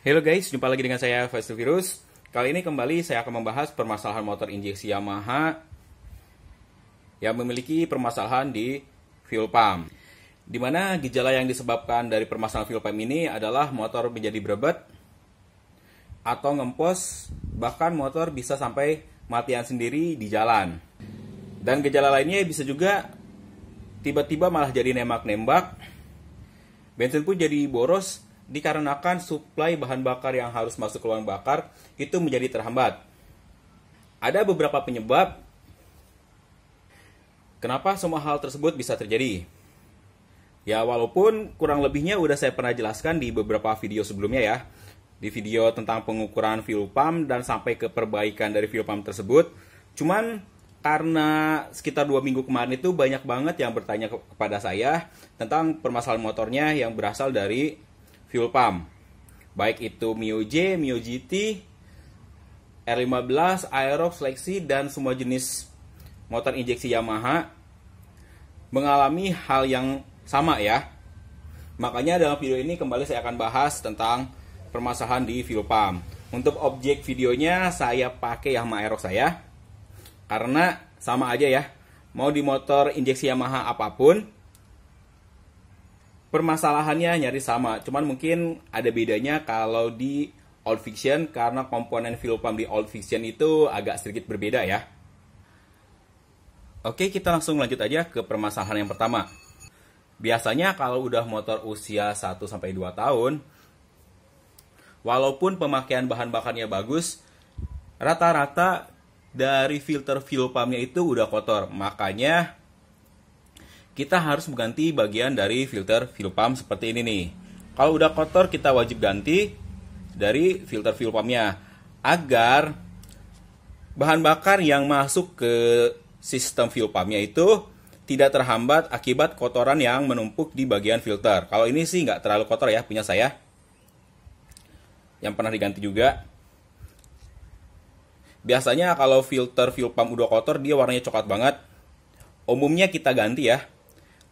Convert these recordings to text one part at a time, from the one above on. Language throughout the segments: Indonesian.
Halo guys, jumpa lagi dengan saya Fast Virus. Kali ini kembali saya akan membahas permasalahan motor injeksi Yamaha yang memiliki permasalahan di fuel pump. Di mana gejala yang disebabkan dari permasalahan fuel pump ini adalah motor menjadi berebet atau ngempos, bahkan motor bisa sampai matian sendiri di jalan. Dan gejala lainnya bisa juga tiba-tiba malah jadi nembak-nembak, bensin pun jadi boros dikarenakan suplai bahan bakar yang harus masuk ke ruang bakar itu menjadi terhambat. Ada beberapa penyebab kenapa semua hal tersebut bisa terjadi. Ya, walaupun kurang lebihnya udah saya pernah jelaskan di beberapa video sebelumnya ya. Di video tentang pengukuran fuel pump dan sampai ke perbaikan dari fuel pump tersebut. Cuman karena sekitar 2 minggu kemarin itu banyak banget yang bertanya kepada saya tentang permasalahan motornya yang berasal dari fuel pump. Baik itu Mio J, Mio GT, R15, Aerox, Lexi, dan semua jenis motor injeksi Yamaha mengalami hal yang sama ya. Makanya dalam video ini kembali saya akan bahas tentang permasalahan di fuel pump. Untuk objek videonya saya pakai Yamaha Aerox saya. Karena sama aja ya. Mau di motor injeksi Yamaha apapun, permasalahannya nyaris sama, cuman mungkin ada bedanya kalau di Old Fiction karena komponen fuel pump di Old Fiction itu agak sedikit berbeda ya. Oke, kita langsung lanjut aja ke permasalahan yang pertama. Biasanya kalau udah motor usia 1-2 tahun, walaupun pemakaian bahan bakarnya bagus, rata-rata dari filter fuel pumpnya itu udah kotor. Makanya kita harus mengganti bagian dari filter fuel pump seperti ini nih. Kalau udah kotor kita wajib ganti dari filter fuel pumpnya agar bahan bakar yang masuk ke sistem fuel pumpnya itu tidak terhambat akibat kotoran yang menumpuk di bagian filter. Kalau ini sih nggak terlalu kotor ya, punya saya yang pernah diganti juga. Biasanya kalau filter fuel pump udah kotor dia warnanya coklat banget. Umumnya kita ganti ya.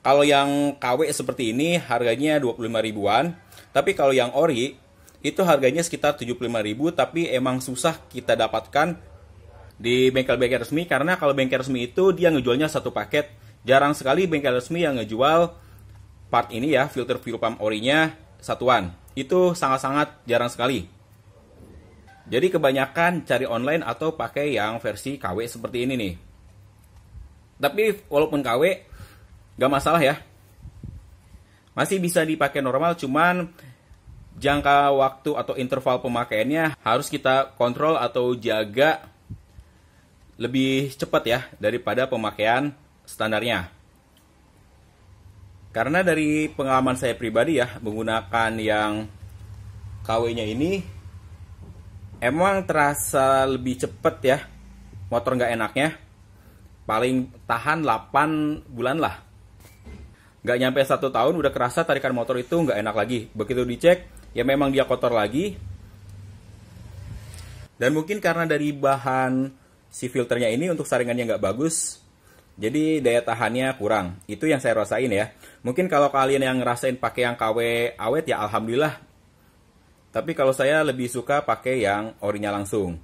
Kalau yang KW seperti ini harganya 25 ribuan. Tapi kalau yang ori itu harganya sekitar 75 ribu. Tapi emang susah kita dapatkan di bengkel-bengkel resmi. Karena kalau bengkel resmi itu dia ngejualnya satu paket. Jarang sekali bengkel resmi yang ngejual part ini ya, filter fuel pump orinya satuan. Itu sangat-sangat jarang sekali. Jadi kebanyakan cari online atau pakai yang versi KW seperti ini nih. Tapi walaupun KW gak masalah ya, masih bisa dipakai normal, cuman jangka waktu atau interval pemakaiannya harus kita kontrol atau jaga lebih cepat ya daripada pemakaian standarnya. Karena dari pengalaman saya pribadi ya, menggunakan yang KW-nya ini emang terasa lebih cepat ya motor gak enaknya. Paling tahan 8 bulan lah. Nggak nyampe 1 tahun udah kerasa tarikan motor itu nggak enak lagi. Begitu dicek, ya memang dia kotor lagi. Dan mungkin karena dari bahan si filternya ini untuk saringannya nggak bagus, jadi daya tahannya kurang. Itu yang saya rasain ya. Mungkin kalau kalian yang ngerasain pakai yang KW awet ya alhamdulillah. Tapi kalau saya lebih suka pakai yang orinya langsung.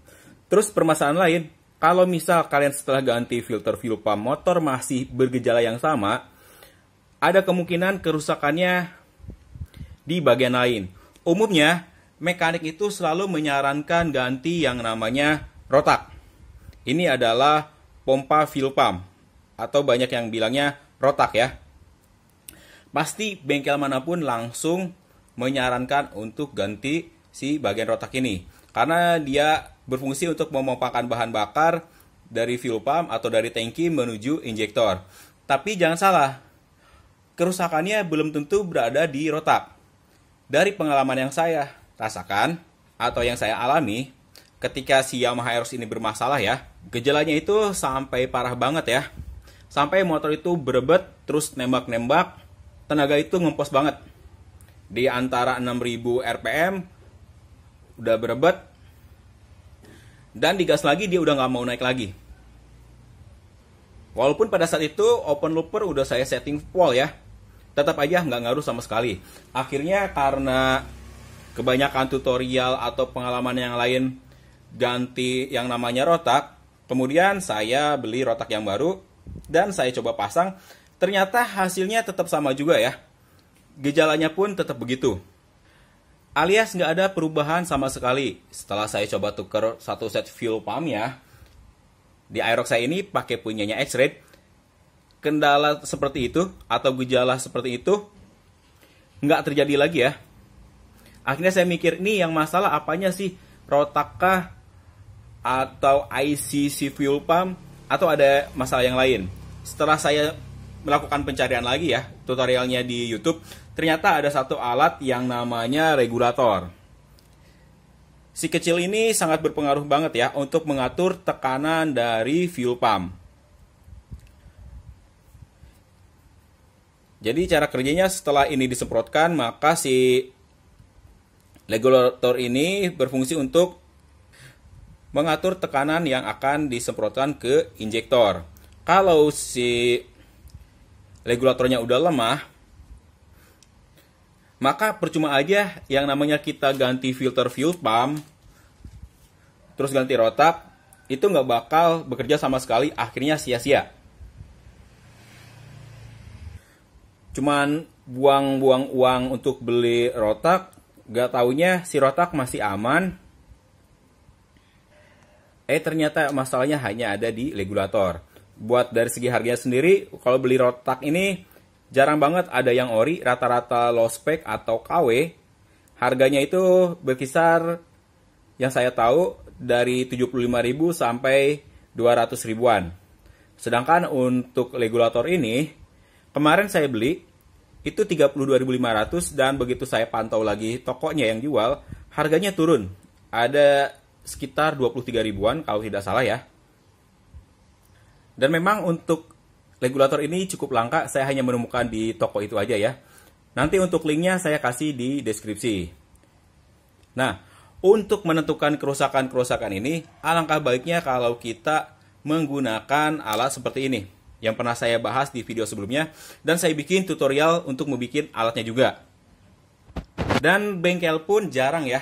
Terus permasalahan lain, kalau misal kalian setelah ganti filter fuel pump motor masih bergejala yang sama, ada kemungkinan kerusakannya di bagian lain. Umumnya, mekanik itu selalu menyarankan ganti yang namanya rotak. Ini adalah pompa fuel pump, atau banyak yang bilangnya rotak ya. Pasti bengkel manapun langsung menyarankan untuk ganti si bagian rotak ini. Karena dia berfungsi untuk memompakan bahan bakar dari fuel pump atau dari tangki menuju injektor. Tapi jangan salah, kerusakannya belum tentu berada di rotak. Dari pengalaman yang saya rasakan atau yang saya alami ketika si Yamaha Aerox ini bermasalah ya, gejalanya itu sampai parah banget ya. Sampai motor itu berebet, terus nembak-nembak, tenaga itu ngempos banget. Di antara 6000 rpm udah berebet, dan digas lagi dia udah nggak mau naik lagi. Walaupun pada saat itu open looper udah saya setting full ya, tetap aja nggak ngaruh sama sekali. Akhirnya karena kebanyakan tutorial atau pengalaman yang lain ganti yang namanya rotak. Kemudian saya beli rotak yang baru dan saya coba pasang. Ternyata hasilnya tetap sama juga ya. Gejalanya pun tetap begitu. Alias nggak ada perubahan sama sekali. Setelah saya coba tuker satu set fuel pumpnya, di Aerox saya ini pakai punyanya X-Ray. Kendala seperti itu atau gejala seperti itu nggak terjadi lagi ya. Akhirnya saya mikir, ini yang masalah apanya sih? Rotakkah? Atau IC si fuel pump? Atau ada masalah yang lain? Setelah saya melakukan pencarian lagi ya, tutorialnya di YouTube, ternyata ada satu alat yang namanya regulator. Si kecil ini sangat berpengaruh banget ya untuk mengatur tekanan dari fuel pump. Jadi cara kerjanya setelah ini disemprotkan, maka si regulator ini berfungsi untuk mengatur tekanan yang akan disemprotkan ke injektor. Kalau si regulatornya udah lemah, maka percuma aja yang namanya kita ganti filter fuel pump, terus ganti rotak, itu nggak bakal bekerja sama sekali, akhirnya sia-sia. Cuman buang-buang uang untuk beli rotak, gak taunya si rotak masih aman. Ternyata masalahnya hanya ada di regulator. Buat dari segi harganya sendiri, kalau beli rotak ini jarang banget ada yang ori, rata-rata low spec atau KW. Harganya itu berkisar yang saya tahu dari 75.000 sampai 200 ribuan. Sedangkan untuk regulator ini, kemarin saya beli itu 32.500 dan begitu saya pantau lagi tokonya yang jual, harganya turun. Ada sekitar 23 ribuan kalau tidak salah ya. Dan memang untuk regulator ini cukup langka, saya hanya menemukan di toko itu aja ya. Nanti untuk linknya saya kasih di deskripsi. Nah, untuk menentukan kerusakan-kerusakan ini, alangkah baiknya kalau kita menggunakan alat seperti ini yang pernah saya bahas di video sebelumnya, dan saya bikin tutorial untuk membuat alatnya juga. Dan bengkel pun jarang ya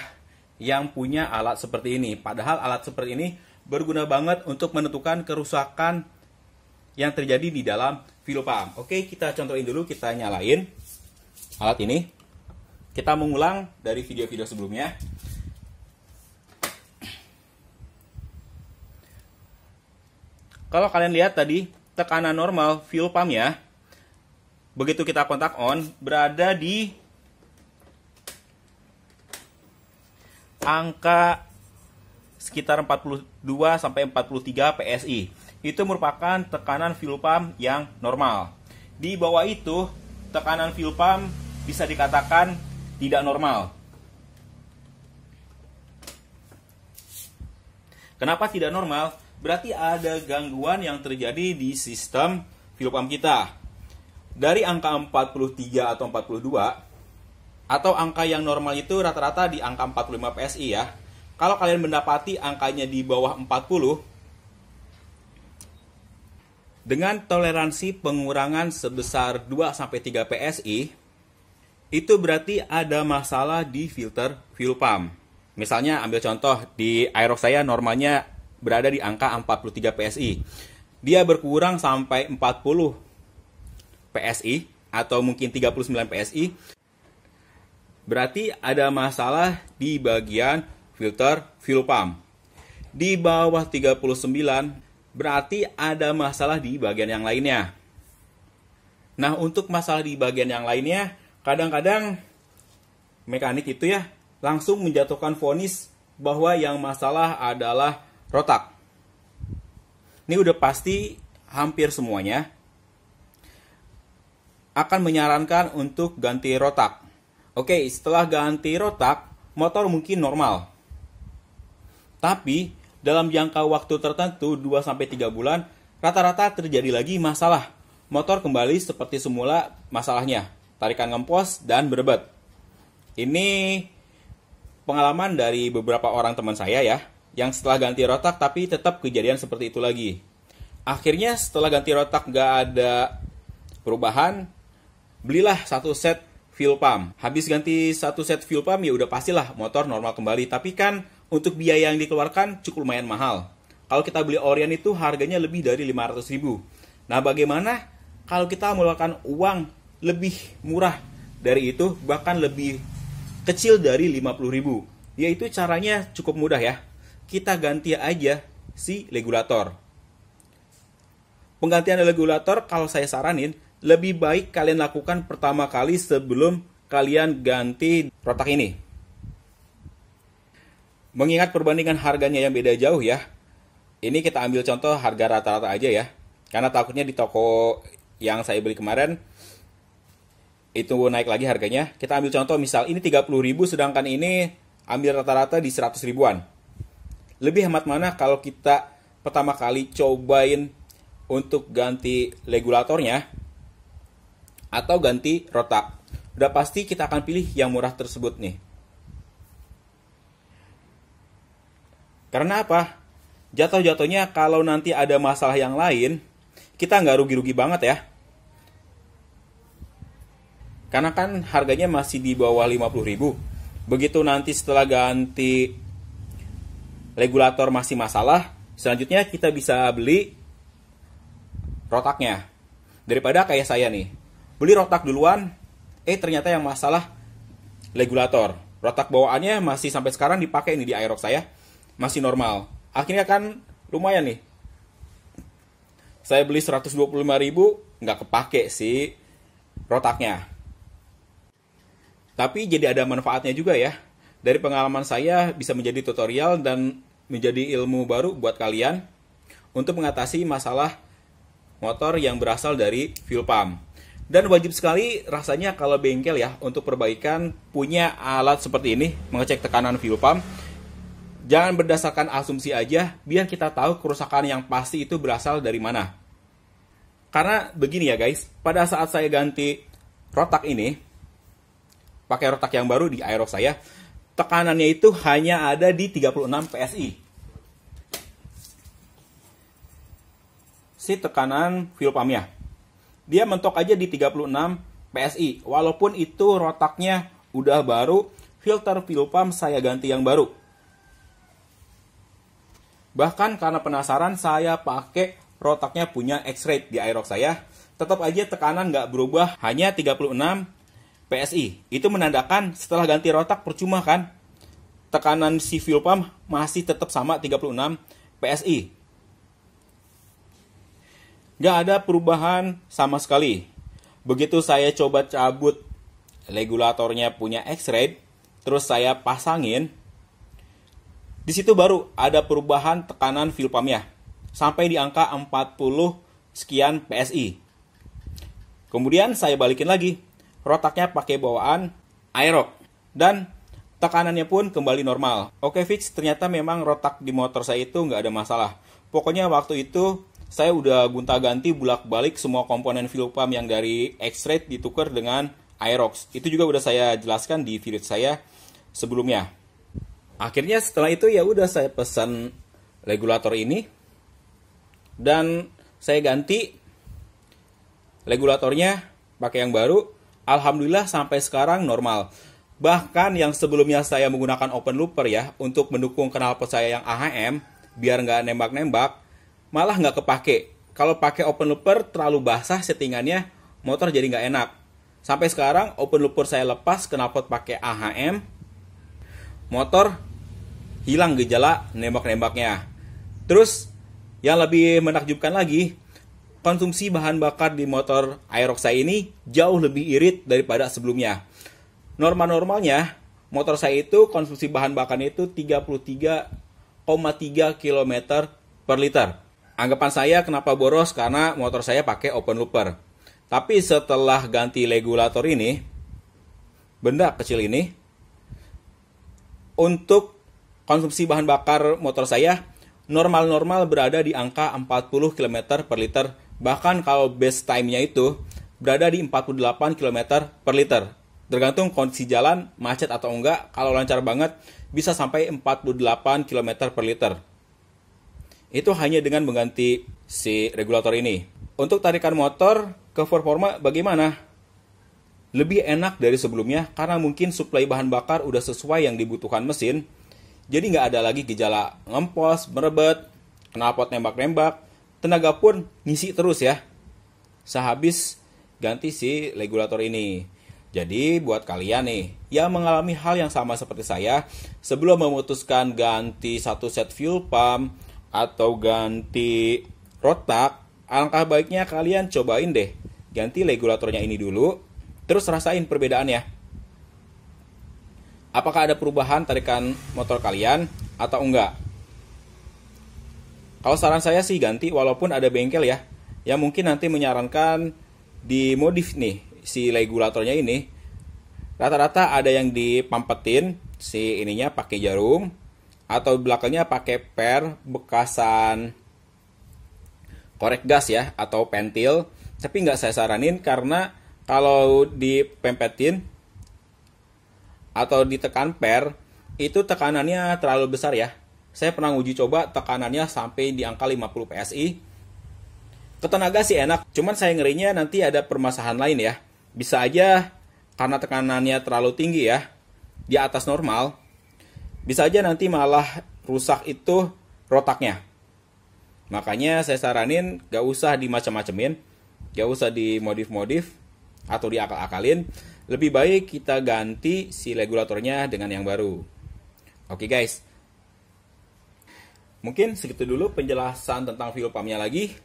yang punya alat seperti ini. Padahal alat seperti ini berguna banget untuk menentukan kerusakan yang terjadi di dalam fuel pump. Oke, kita contohin dulu, kita nyalain alat ini. Kita mengulang dari video-video sebelumnya. Kalau kalian lihat tadi, tekanan normal fuel pump ya, begitu kita kontak on, berada di angka sekitar 42 sampai 43 PSI. Itu merupakan tekanan fuel pump yang normal. Di bawah itu, tekanan fuel pump bisa dikatakan tidak normal. Kenapa tidak normal? Berarti ada gangguan yang terjadi di sistem fuel pump kita. Dari angka 43 atau 42, atau angka yang normal itu rata-rata di angka 45 PSI ya. Kalau kalian mendapati angkanya di bawah 40, dengan toleransi pengurangan sebesar 2-3 PSI, itu berarti ada masalah di filter fuel pump. Misalnya ambil contoh, di Aerox saya normalnya berada di angka 43 PSI. Dia berkurang sampai 40 PSI atau mungkin 39 PSI. Berarti ada masalah di bagian filter fuel pump. Di bawah 39 berarti ada masalah di bagian yang lainnya. Nah, untuk masalah di bagian yang lainnya, kadang-kadang mekanik itu ya langsung menjatuhkan vonis bahwa yang masalah adalah rotak. Ini udah pasti hampir semuanya akan menyarankan untuk ganti rotak. Oke, setelah ganti rotak, motor mungkin normal. Tapi dalam jangka waktu tertentu 2-3 bulan, rata-rata terjadi lagi masalah. Motor kembali seperti semula masalahnya, tarikan ngempos dan berebet. Ini pengalaman dari beberapa orang teman saya ya, yang setelah ganti rotak tapi tetap kejadian seperti itu lagi. Akhirnya setelah ganti rotak gak ada perubahan, belilah satu set fuel pump. Habis ganti satu set fuel pump ya udah pastilah motor normal kembali. Tapi kan untuk biaya yang dikeluarkan cukup lumayan mahal. Kalau kita beli Orion itu harganya lebih dari 500.000. Nah, bagaimana kalau kita mengeluarkan uang lebih murah dari itu, bahkan lebih kecil dari 50.000? Yaitu caranya cukup mudah ya. Kita ganti aja si regulator. Penggantian regulator kalau saya saranin, lebih baik kalian lakukan pertama kali sebelum kalian ganti rotak ini. Mengingat perbandingan harganya yang beda jauh ya, ini kita ambil contoh harga rata-rata aja ya. Karena takutnya di toko yang saya beli kemarin itu naik lagi harganya. Kita ambil contoh misal ini 30.000 sedangkan ini ambil rata-rata di 100 ribuan. Lebih hemat mana kalau kita pertama kali cobain untuk ganti regulatornya atau ganti rotak? Udah pasti kita akan pilih yang murah tersebut nih. Karena apa? Jatuh-jatuhnya kalau nanti ada masalah yang lain, kita nggak rugi-rugi banget ya. Karena kan harganya masih di bawah 50.000. Begitu nanti setelah ganti regulator masih masalah, selanjutnya kita bisa beli rotaknya. Daripada kayak saya nih, beli rotak duluan, ternyata yang masalah regulator. Rotak bawaannya masih sampai sekarang dipakai nih di Aerox saya, masih normal. Akhirnya kan lumayan nih. Saya beli 125.000, nggak kepake sih rotaknya. Tapi jadi ada manfaatnya juga ya. Dari pengalaman saya bisa menjadi tutorial dan menjadi ilmu baru buat kalian untuk mengatasi masalah motor yang berasal dari fuel pump. Dan wajib sekali rasanya kalau bengkel ya untuk perbaikan punya alat seperti ini, mengecek tekanan fuel pump. Jangan berdasarkan asumsi aja, biar kita tahu kerusakan yang pasti itu berasal dari mana. Karena begini ya guys, pada saat saya ganti rotak ini, pakai rotak yang baru di Aerox saya, tekanannya itu hanya ada di 36 PSI. Si tekanan fuel pumpnya. Dia mentok aja di 36 PSI. Walaupun itu rotaknya udah baru, filter fuel pump saya ganti yang baru. Bahkan karena penasaran saya pakai rotaknya punya X-Rate di Aerox saya. Tetap aja tekanan nggak berubah, hanya 36 PSI. Itu menandakan setelah ganti rotak percuma kan? Tekanan si fuel pump masih tetap sama 36 PSI. Nggak ada perubahan sama sekali. Begitu saya coba cabut regulatornya punya X-Rate, terus saya pasangin, di situ baru ada perubahan tekanan fuel pumpnya sampai di angka 40 sekian PSI. Kemudian saya balikin lagi, rotaknya pakai bawaan Aerox dan tekanannya pun kembali normal. Oke fix, ternyata memang rotak di motor saya itu nggak ada masalah. Pokoknya waktu itu saya udah gonta-ganti bolak-balik semua komponen fuel pump yang dari X-Rate ditukar dengan Aerox. Itu juga udah saya jelaskan di video saya sebelumnya. Akhirnya setelah itu ya udah saya pesan regulator ini dan saya ganti regulatornya pakai yang baru. Alhamdulillah sampai sekarang normal. Bahkan yang sebelumnya saya menggunakan open looper ya untuk mendukung knalpot saya yang AHM biar nggak nembak-nembak, malah nggak kepake. Kalau pakai open looper terlalu basah settingannya, motor jadi nggak enak. Sampai sekarang open looper saya lepas knalpot pakai AHM, motor hilang gejala nembak-nembaknya. Terus yang lebih menakjubkan lagi, konsumsi bahan bakar di motor Aerox saya ini jauh lebih irit daripada sebelumnya. Normal-normalnya motor saya itu konsumsi bahan bakarnya itu 33,3 km per liter. Anggapan saya kenapa boros karena motor saya pakai open looper. Tapi setelah ganti regulator ini, benda kecil ini, untuk konsumsi bahan bakar motor saya normal-normal berada di angka 40 km per liter. Bahkan kalau base time-nya itu berada di 48 km per liter. Tergantung kondisi jalan, macet atau enggak. Kalau lancar banget bisa sampai 48 km per liter. Itu hanya dengan mengganti si regulator ini. Untuk tarikan motor ke performa bagaimana? lebih enak dari sebelumnya karena mungkin suplai bahan bakar udah sesuai yang dibutuhkan mesin. Jadi nggak ada lagi gejala ngempos, merebet, knalpot nembak-nembak, tenaga pun ngisi terus ya. Sehabis ganti si regulator ini. Jadi buat kalian nih yang mengalami hal yang sama seperti saya, sebelum memutuskan ganti satu set fuel pump atau ganti rotak, alangkah baiknya kalian cobain deh ganti regulatornya ini dulu, terus rasain perbedaannya. Apakah ada perubahan tarikan motor kalian atau enggak? Kalau saran saya sih ganti, walaupun ada bengkel ya yang mungkin nanti menyarankan dimodif nih si regulatornya ini. Rata-rata ada yang dipampetin si ininya pakai jarum atau belakangnya pakai per bekasan korek gas ya atau pentil. Tapi nggak saya saranin karena kalau dipempetin atau ditekan per itu tekanannya terlalu besar ya. Saya pernah uji coba tekanannya sampai di angka 50 PSI. Ketenaga sih enak, cuman saya ngerinya nanti ada permasalahan lain ya. Bisa aja karena tekanannya terlalu tinggi ya, di atas normal, bisa aja nanti malah rusak itu rotaknya. Makanya saya saranin gak usah dimacam-macemin, gak usah dimodif-modif atau diakal-akalin. Lebih baik kita ganti si regulatornya dengan yang baru. Oke guys, mungkin segitu dulu penjelasan tentang fuel pumpnya lagi.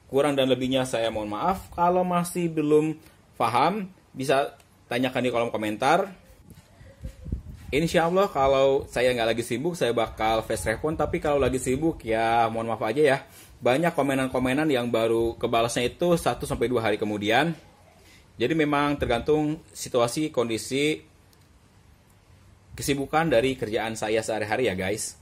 Kurang dan lebihnya saya mohon maaf. Kalau masih belum paham, bisa tanyakan di kolom komentar. Insya Allah kalau saya nggak lagi sibuk, saya bakal fast respon. Tapi kalau lagi sibuk ya mohon maaf aja ya. Banyak komenan-komenan yang baru kebalasnya itu 1-2 hari kemudian. Jadi memang tergantung situasi, kondisi, kesibukan dari kerjaan saya sehari-hari ya guys.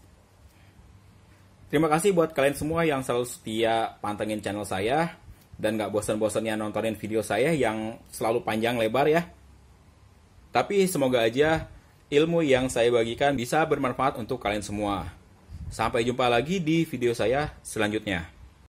Terima kasih buat kalian semua yang selalu setia pantengin channel saya. Dan gak bosan-bosannya nontonin video saya yang selalu panjang lebar ya. Tapi semoga aja ilmu yang saya bagikan bisa bermanfaat untuk kalian semua. Sampai jumpa lagi di video saya selanjutnya.